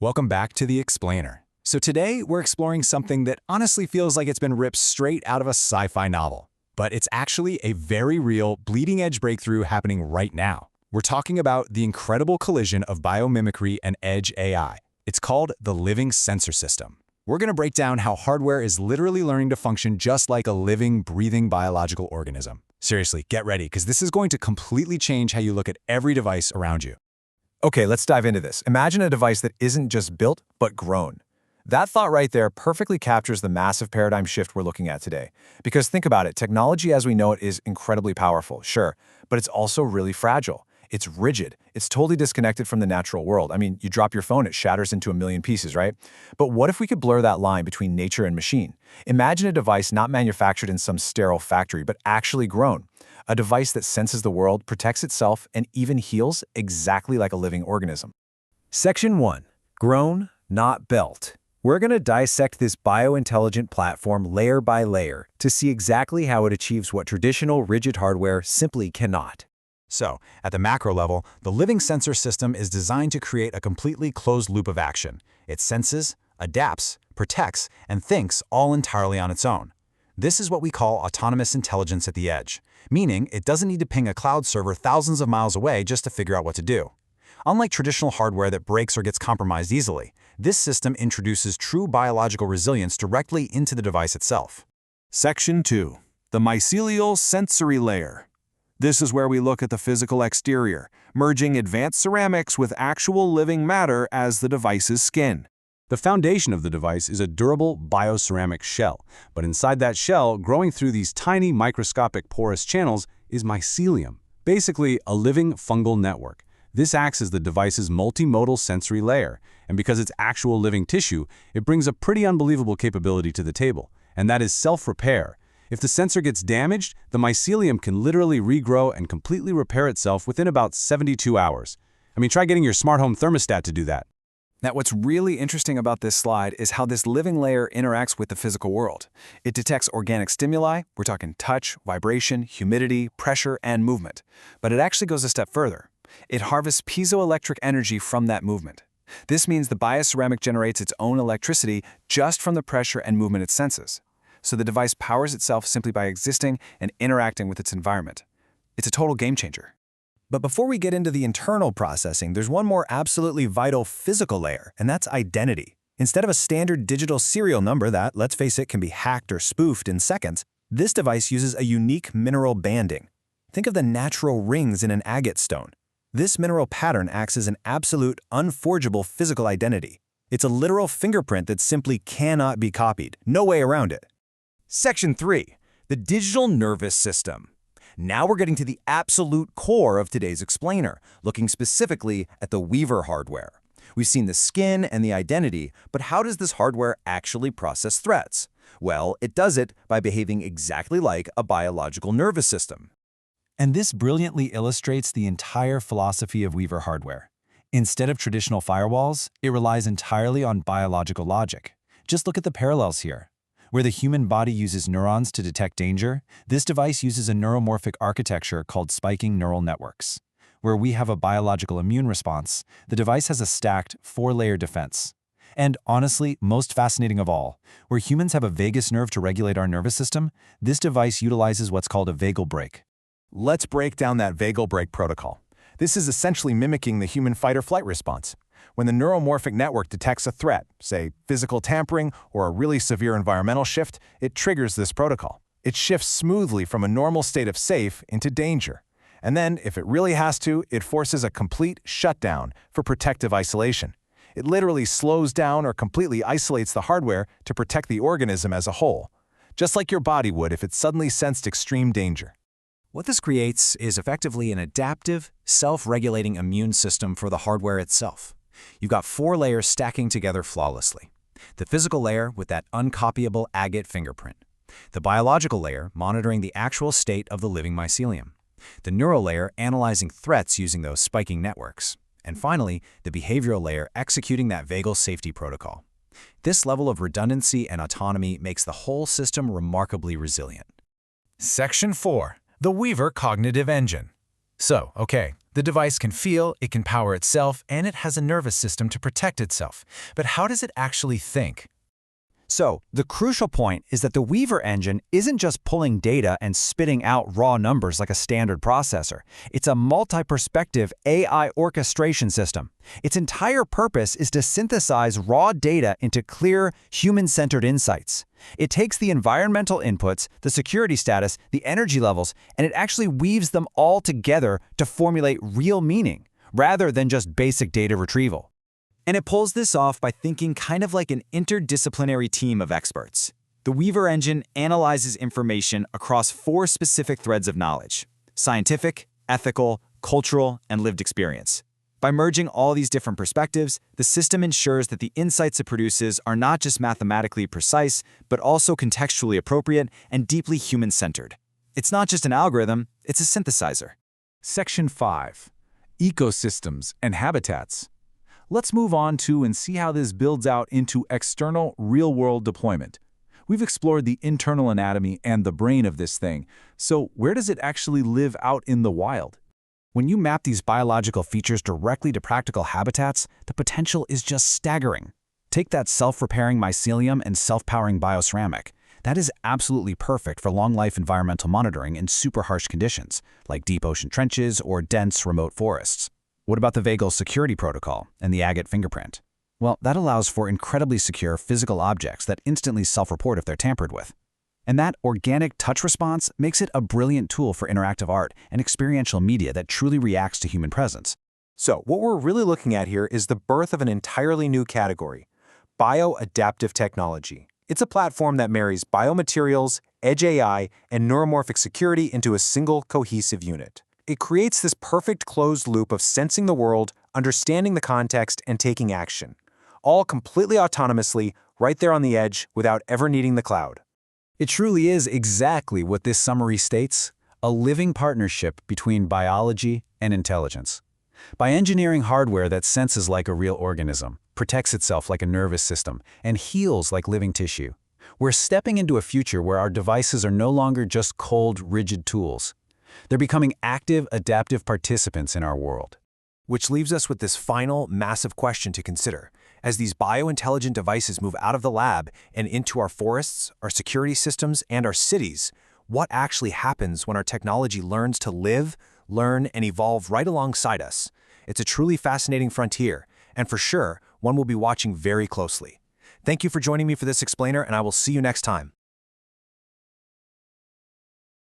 Welcome back to The Explainer. So today, we're exploring something that honestly feels like it's been ripped straight out of a sci-fi novel. But it's actually a very real, bleeding-edge breakthrough happening right now. We're talking about the incredible collision of biomimicry and edge AI. It's called the living sensor system. We're going to break down how hardware is literally learning to function just like a living, breathing biological organism. Seriously, get ready, because this is going to completely change how you look at every device around you. Okay, let's dive into this. Imagine a device that isn't just built, but grown. That thought right there perfectly captures the massive paradigm shift we're looking at today. Because think about it, technology as we know it is incredibly powerful, sure, but it's also really fragile. It's rigid. It's totally disconnected from the natural world. I mean, you drop your phone, it shatters into a million pieces, right? But what if we could blur that line between nature and machine? Imagine a device not manufactured in some sterile factory, but actually grown. A device that senses the world, protects itself, and even heals exactly like a living organism. Section 1. Grown, not built. We're going to dissect this biointelligent platform layer by layer to see exactly how it achieves what traditional rigid hardware simply cannot. So, at the macro level, the living sensor system is designed to create a completely closed loop of action. It senses, adapts, protects, and thinks all entirely on its own. This is what we call autonomous intelligence at the edge, meaning it doesn't need to ping a cloud server thousands of miles away just to figure out what to do. Unlike traditional hardware that breaks or gets compromised easily, this system introduces true biological resilience directly into the device itself. Section 2. The mycelial sensory layer. This is where we look at the physical exterior, merging advanced ceramics with actual living matter as the device's skin. The foundation of the device is a durable bioceramic shell, but inside that shell, growing through these tiny microscopic porous channels, is mycelium, basically a living fungal network. This acts as the device's multimodal sensory layer, and because it's actual living tissue, it brings a pretty unbelievable capability to the table, and that is self-repair. If the sensor gets damaged, the mycelium can literally regrow and completely repair itself within about 72 hours. I mean, try getting your smart home thermostat to do that. Now, what's really interesting about this slide is how this living layer interacts with the physical world. It detects organic stimuli, we're talking touch, vibration, humidity, pressure, and movement. But it actually goes a step further. It harvests piezoelectric energy from that movement. This means the bioceramic generates its own electricity just from the pressure and movement it senses. So the device powers itself simply by existing and interacting with its environment. It's a total game changer. But before we get into the internal processing, there's one more absolutely vital physical layer, and that's identity. Instead of a standard digital serial number that, let's face it, can be hacked or spoofed in seconds, this device uses a unique mineral banding. Think of the natural rings in an agate stone. This mineral pattern acts as an absolute, unforgeable physical identity. It's a literal fingerprint that simply cannot be copied. No way around it. Section 3. The digital nervous system. Now we're getting to the absolute core of today's explainer, looking specifically at the Weaver hardware. We've seen the skin and the identity, but how does this hardware actually process threats? Well, it does it by behaving exactly like a biological nervous system. And this brilliantly illustrates the entire philosophy of Weaver hardware. Instead of traditional firewalls, it relies entirely on biological logic. Just look at the parallels here. Where the human body uses neurons to detect danger, this device uses a neuromorphic architecture called spiking neural networks. Where we have a biological immune response, the device has a stacked 4-layer defense. And honestly, most fascinating of all, where humans have a vagus nerve to regulate our nervous system, this device utilizes what's called a vagal brake. Let's break down that vagal brake protocol. This is essentially mimicking the human fight-or-flight response. When the neuromorphic network detects a threat, say physical tampering or a really severe environmental shift, it triggers this protocol. It shifts smoothly from a normal state of safe into danger. And then, if it really has to, it forces a complete shutdown for protective isolation. It literally slows down or completely isolates the hardware to protect the organism as a whole, just like your body would if it suddenly sensed extreme danger. What this creates is effectively an adaptive, self-regulating immune system for the hardware itself. You've got 4 layers stacking together flawlessly. The physical layer with that uncopyable agate fingerprint. The biological layer monitoring the actual state of the living mycelium. The neural layer analyzing threats using those spiking networks. And finally, the behavioral layer executing that vagal safety protocol. This level of redundancy and autonomy makes the whole system remarkably resilient. Section 4. The Weaver Cognitive Engine. So, okay, the device can feel, it can power itself, and it has a nervous system to protect itself. But how does it actually think? So, the crucial point is that the Weaver engine isn't just pulling data and spitting out raw numbers like a standard processor. It's a multi-perspective AI orchestration system. Its entire purpose is to synthesize raw data into clear, human-centered insights. It takes the environmental inputs, the security status, the energy levels, and it actually weaves them all together to formulate real meaning, rather than just basic data retrieval. And it pulls this off by thinking kind of like an interdisciplinary team of experts. The Weaver engine analyzes information across 4 specific threads of knowledge: scientific, ethical, cultural, and lived experience. By merging all these different perspectives, the system ensures that the insights it produces are not just mathematically precise, but also contextually appropriate and deeply human-centered. It's not just an algorithm, it's a synthesizer. Section 5. Ecosystems and habitats. Let's move on to and see how this builds out into external, real-world deployment. We've explored the internal anatomy and the brain of this thing, so where does it actually live out in the wild? When you map these biological features directly to practical habitats, the potential is just staggering. Take that self-repairing mycelium and self-powering bioceramic. That is absolutely perfect for long-life environmental monitoring in super harsh conditions, like deep ocean trenches or dense remote forests. What about the vagal security protocol and the agate fingerprint? Well, that allows for incredibly secure physical objects that instantly self-report if they're tampered with. And that organic touch response makes it a brilliant tool for interactive art and experiential media that truly reacts to human presence. So, what we're really looking at here is the birth of an entirely new category: bioadaptive technology. It's a platform that marries biomaterials, edge AI, and neuromorphic security into a single cohesive unit. It creates this perfect closed loop of sensing the world, understanding the context, and taking action, all completely autonomously, right there on the edge, without ever needing the cloud. It truly is exactly what this summary states: a living partnership between biology and intelligence. By engineering hardware that senses like a real organism, protects itself like a nervous system, and heals like living tissue, we're stepping into a future where our devices are no longer just cold, rigid tools. They're becoming active, adaptive participants in our world. Which leaves us with this final, massive question to consider. As these biointelligent devices move out of the lab and into our forests, our security systems, and our cities, what actually happens when our technology learns to live, learn, and evolve right alongside us? It's a truly fascinating frontier, and for sure, one we'll be watching very closely. Thank you for joining me for this explainer, and I will see you next time.